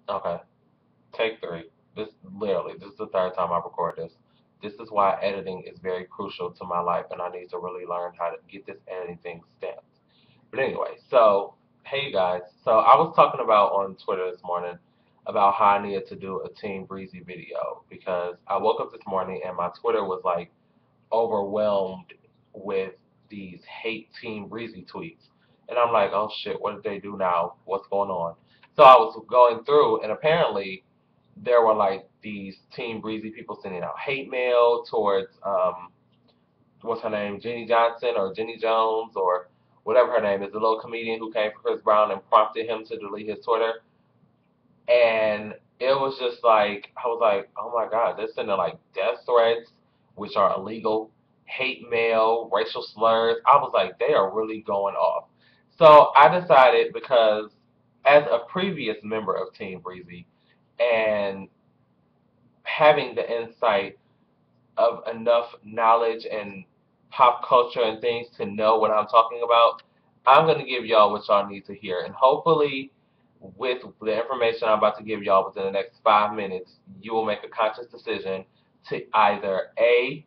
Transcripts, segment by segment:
Okay, take three. This is the third time I record this. This is why editing is very crucial to my life, and I need to really learn how to get this editing thing stamped. But anyway, so hey you guys. So I was talking about on Twitter this morning about how I needed to do a Team Breezy video because I woke up this morning and my Twitter was like overwhelmed with these hate Team Breezy tweets. And I'm like, oh shit, what did they do now? What's going on? So I was going through, and apparently there were like these Team Breezy people sending out hate mail towards what's her name, Jenny Johnson or Jenny Jones or whatever her name is, the little comedian who came for Chris Brown and prompted him to delete his Twitter. And it was just like I was like, oh my God, they're sending like death threats, which are illegal, hate mail, racial slurs. I was like, they are really going off. So I decided because as a previous member of Team Breezy and having the insight of enough knowledge and pop culture and things to know what I'm talking about, I'm going to give y'all what y'all need to hear. And hopefully, with the information I'm about to give y'all within the next 5 minutes, you will make a conscious decision to either A,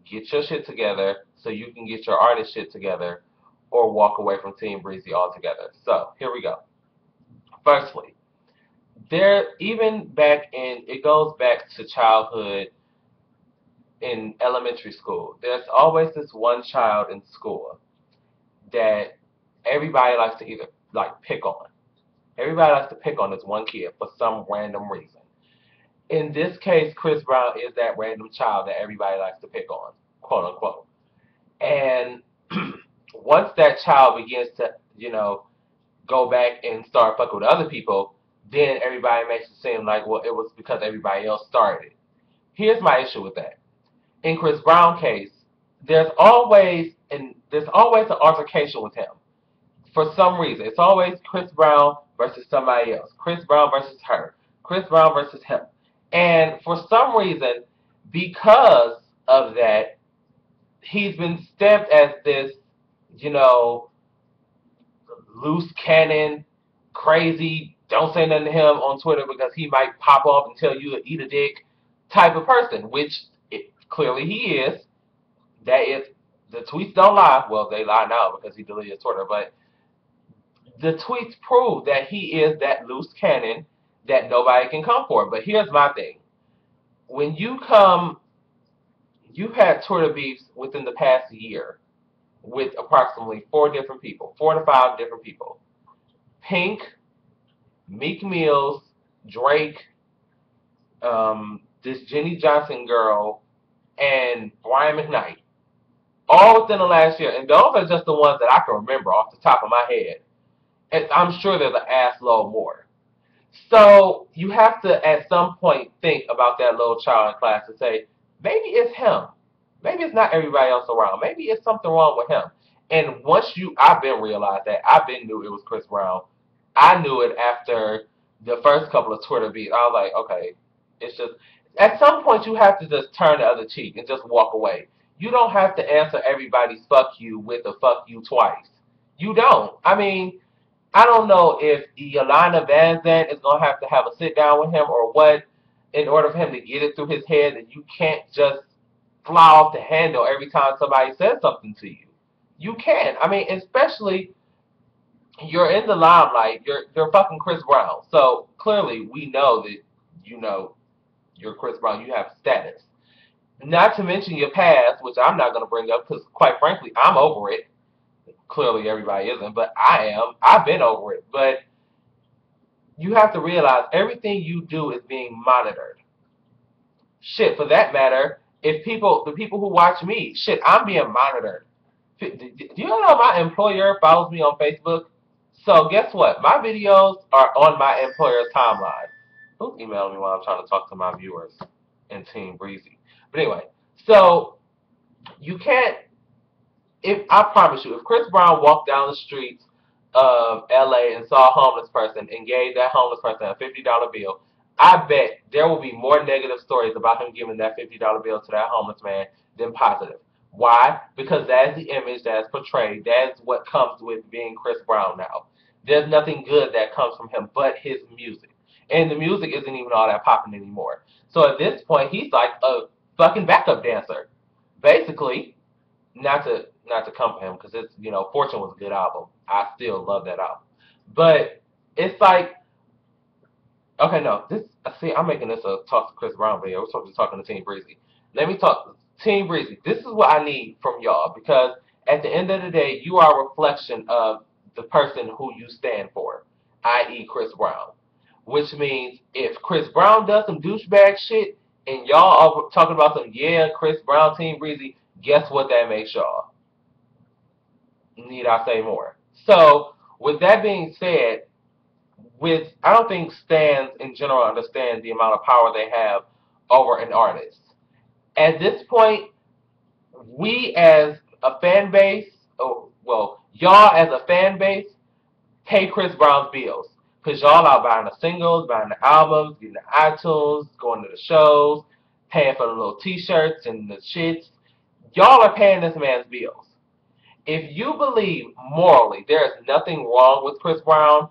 get your shit together so you can get your artist shit together, or walk away from Team Breezy altogether. So, here we go. Firstly, there, even back in, it goes back to childhood in elementary school, there's always this one child in school that everybody likes to either like pick on. Everybody likes to pick on this one kid for some random reason. In this case, Chris Brown is that random child that everybody likes to pick on, quote unquote. And once that child begins to, go back and start fucking with other people, then everybody makes it seem like, well, it was because everybody else started it. Here's my issue with that. In Chris Brown case, there's always an altercation with him. For some reason. It's always Chris Brown versus somebody else. Chris Brown versus her. Chris Brown versus him. And for some reason, because of that, he's been stamped as this, you know, loose cannon, crazy, don't say nothing to him on Twitter because he might pop off and tell you to eat a dick type of person, which clearly he is. That is, the tweets don't lie. Well, they lie now because he deleted his Twitter, but the tweets prove that he is that loose cannon that nobody can come for. But here's my thing. When you've had Twitter beefs within the past year with approximately four different people, 4 to 5 different people. Pink, Meek Mills, Drake, this Jenny Johnson girl, and Brian McKnight. All within the last year. And those are just the ones that I can remember off the top of my head. And I'm sure there's an ass load more. So you have to, at some point, think about that little child in class and say, maybe it's him. Maybe it's not everybody else around. Maybe it's something wrong with him. And I've been realized that. I've been knew it was Chris Brown. I knew it after the first couple of Twitter beats. I was like, okay, it's just, at some point you have to just turn the other cheek and just walk away. You don't have to answer everybody's fuck you with a fuck you twice. You don't. I mean, I don't know if Yolanda Van Zandt is going to have a sit down with him or what in order for him to get it through his head that you can't just fly off the handle every time somebody says something to you. You can't. I mean, especially you're in the limelight. You're fucking Chris Brown. So clearly we know that you know you're Chris Brown. You have status. Not to mention your past, which I'm not going to bring up because quite frankly, I'm over it. Clearly everybody isn't, but I am. I've been over it. But you have to realize everything you do is being monitored. Shit, for that matter, the people who watch me, shit, I'm being monitored. Do you know my employer follows me on Facebook? So guess what? My videos are on my employer's timeline. Who's emailing me while I'm trying to talk to my viewers in Team Breezy? But anyway, so you can't. If I promise you, if Chris Brown walked down the streets of LA and saw a homeless person and gave that homeless person a $50 bill, I bet there will be more negative stories about him giving that $50 bill to that homeless man than positive. Why? Because that's the image that's portrayed. That's what comes with being Chris Brown now. There's nothing good that comes from him but his music. and the music isn't even all that popping anymore. So at this point, he's like a fucking backup dancer, basically. Not to come for him because it's Fortune was a good album. I still love that album, but it's like okay, no, this see I'm making this a talk to Chris Brown video. We're supposed to be talking to Team Breezy. Let me talk Team Breezy. This is what I need from y'all because at the end of the day, you are a reflection of the person who you stand for, i.e. Chris Brown. Which means if Chris Brown does some douchebag shit and y'all are talking about some Chris Brown Team Breezy, guess what that makes y'all? Need I say more? So with that being said, I don't think stands in general understand the amount of power they have over an artist. At this point, we as a fan base, y'all as a fan base, pay Chris Brown's bills. Because y'all are buying the singles, buying the albums, getting the iTunes, going to the shows, paying for the little t-shirts and the shits. Y'all are paying this man's bills. If you believe morally there is nothing wrong with Chris Brown,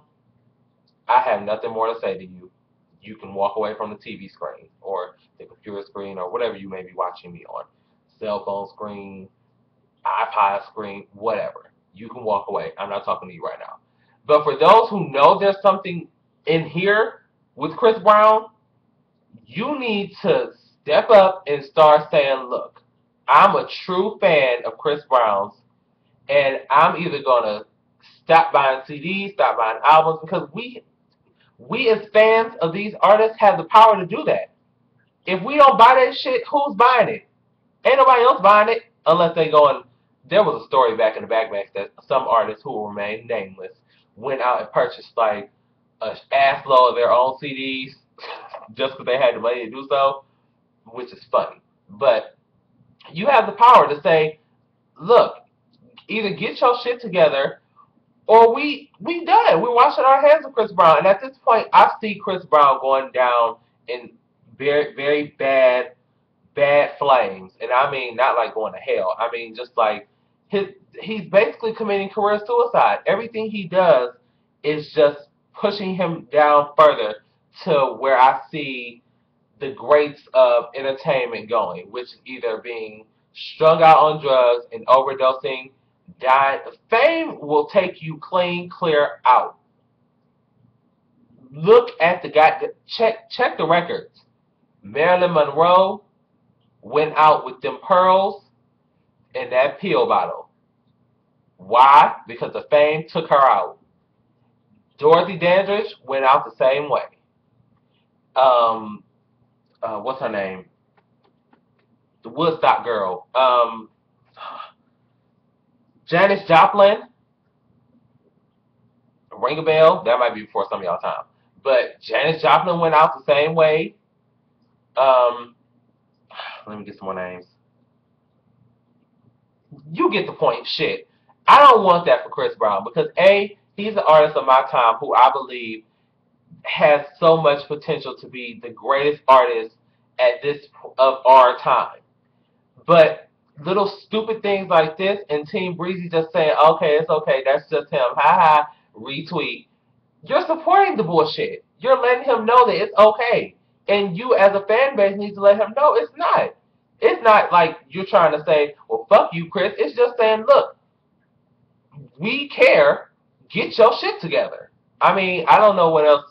I have nothing more to say to you. You can walk away from the TV screen or the computer screen or whatever you may be watching me on. Cell phone screen, iPod screen, whatever. You can walk away. I'm not talking to you right now. But for those who know there's something in here with Chris Brown, you need to step up and start saying, look, I'm a true fan of Chris Brown's, and I'm either going to stop buying CDs, stop buying albums, because we as fans of these artists have the power to do that. If we don't buy that shit, who's buying it? Ain't nobody else buying it unless they go and. There was a story back in the backbacks that some artists who will remain nameless went out and purchased like a ass load of their own CDs just because they had the money to do so, which is funny. But you have the power to say, look, either get your shit together or we done. We're washing our hands of Chris Brown. And at this point, I see Chris Brown going down in very, very bad flames. And I mean not like going to hell. I mean just like he's basically committing career suicide. Everything he does is just pushing him down further to where I see the greats of entertainment going, which is either being strung out on drugs and overdosing, dying. Fame will take you clean, clear out. Look at the guy. Check the records. Marilyn Monroe went out with them pearls and that pill bottle. Why? Because the fame took her out. Dorothy Dandridge went out the same way. What's her name? The Woodstock girl. Janis Joplin. Ring a bell? That might be before some of y'all time. But Janis Joplin went out the same way. Let me get some more names. You get the point. Shit. I don't want that for Chris Brown because A, he's an artist of my time who I believe has so much potential to be the greatest artist at this of our time. But little stupid things like this and Team Breezy just saying, okay, it's okay, that's just him. Ha ha, retweet. You're supporting the bullshit. You're letting him know that it's okay. And you as a fan base need to let him know it's not. It's not like you're trying to say, well, fuck you, Chris. It's just saying, look, we care. Get your shit together. I mean, I don't know what else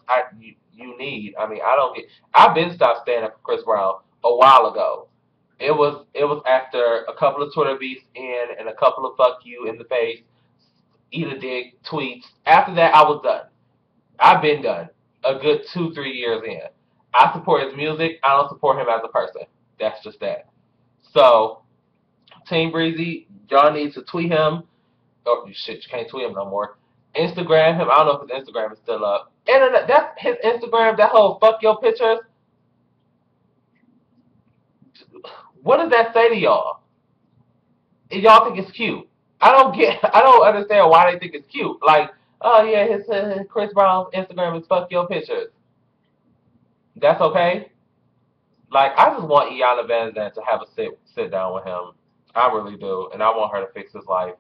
you need. I mean, I don't get. I've been stopped standing up for Chris Brown a while ago. It was after a couple of Twitter beefs and a couple of fuck you in the face, eat a dick tweets. After that, I was done. I've been done. A good 2-3 years in. I support his music. I don't support him as a person. That's just that. So, Team Breezy, y'all need to tweet him. Oh shit, you can't tweet him no more. Instagram him. I don't know if his Instagram is still up. And that's his Instagram. That whole fuck your pictures. What does that say to y'all? Y'all think it's cute? I don't get. I don't understand why they think it's cute. Like, oh yeah, his Chris Brown's Instagram is fuck your pictures. That's okay. Like, I just want Iyanla Vanzant to have a sit down with him. I really do, and I want her to fix his life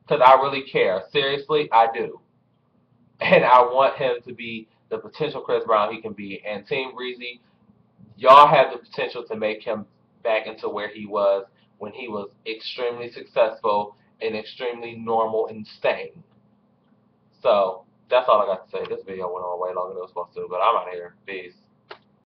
because I really care. Seriously, I do, and I want him to be the potential Chris Brown he can be. And Team Breezy, y'all have the potential to make him back into where he was when he was extremely successful and extremely normal and sane. So that's all I got to say. This video went on way longer than it was supposed to, but I'm out of here. Peace.